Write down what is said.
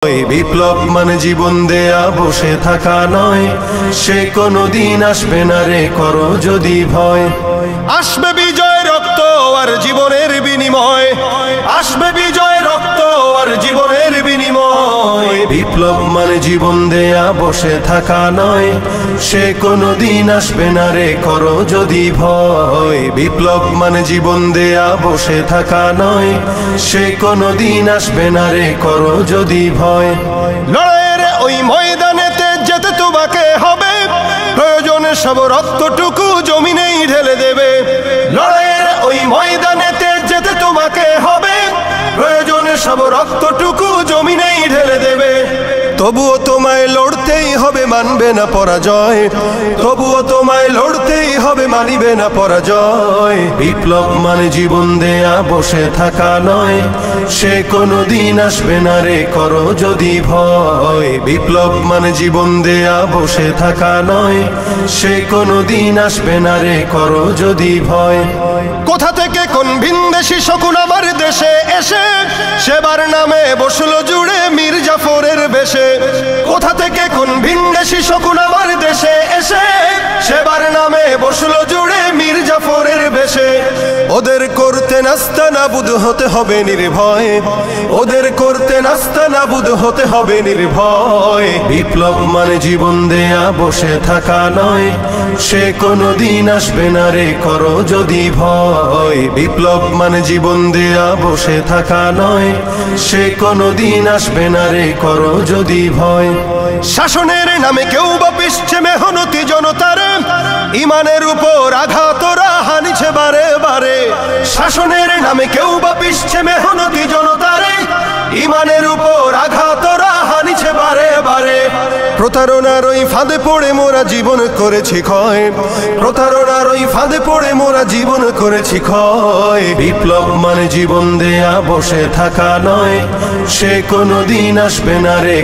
বিপ্লব মানে জীবন দেয়া বসে থাকা নয়, সে কোনোদিন আসবে না রে করো যদি ভয়। আসবে বিজয় রক্ত আর জীবনের বিনিময়, আসবে বিজয় রক্ত আর জীবনের বিনিময়। বিপ্লব মানে জীবন দেয়া বসে থাকা নয়, সে কোনোদিন আসবে না রে করো যদি ভয়। বিপ্লব মানে জীবন দেয়া বসে থাকা নয়, সে কোনোদিন আসবে না রে করো যদি ভয়। লড়াইয়ের ওই ময়দানেতে যেতে তোমাকে হবে, প্রয়োজনে সব রক্তটুকু জমিনেই ঢেলে দেবে। লড়াইয়ের ওই ময়দানেতে যেতে তোমাকে হবে, প্রয়োজনে সব রক্তটুকু জমিনেই ঢেলে দেবে। তবুও তোমায় লড়তেই হবে, মানবে না পরাজয়। তবুও তোমায় লড়তেই হবে, মানিবে না পরাজয়। বিপ্লব মানে জীবন দেয়া বসে থাকা নয়, সে কোনোদিন আসবে না রে করো যদি ভয়। বিপ্লব মানে জীবন দেয়া বসে থাকা নয়, সে কোনোদিন আসবে না রে করো যদি ভয়। কোথা থেকে কোন ভিনদেশি শকুন আমার দেশে এসে সেবার নামে বসলো জুড়ে মীর জাফরের বেশে। কোথা থেকে কোন ভিনদেশি শকুন আমার দেশে এসে সেবার নামে বসলো জুড়ে মীর জাফরের বেশে। ওদের করতে নাস্তানাবুদ হতে হবে নির্ভয়, ওদের করতে নাস্তানাবুদ হতে হবে নির্ভয়। বিপ্লব মানে জীবন দেয়া বসে থাকা নয়, সে কোনোদিন আসবে না রে করো যদি ভয়। বিপ্লব মানে জীবন দেয়া বসে থাকা নয়, সে কোনোদিন আসবে না রে করো যদি ভয়। শাসনের নামে কেউ বা পিছছে মেহনতি জনতারে, ইমানের উপর আঘাত ওরা হানিছে বারে বারে। শাসনের নামে কেউ বা পিছছে মেহনতি জনতারে, ইমানের উপর আঘাত ওরা হানিছে বারে বারে। প্রতারণার ওই ফাঁদে পড়ে মোরা জীবন করেছি ক্ষয়, প্রতারণার ওই ফাঁদে পড়ে মোরা জীবন করেছি ক্ষয়। বিপ্লব মানে জীবন দেয়া বসে থাকা নয়, সে কোনোদিন আসবে না রে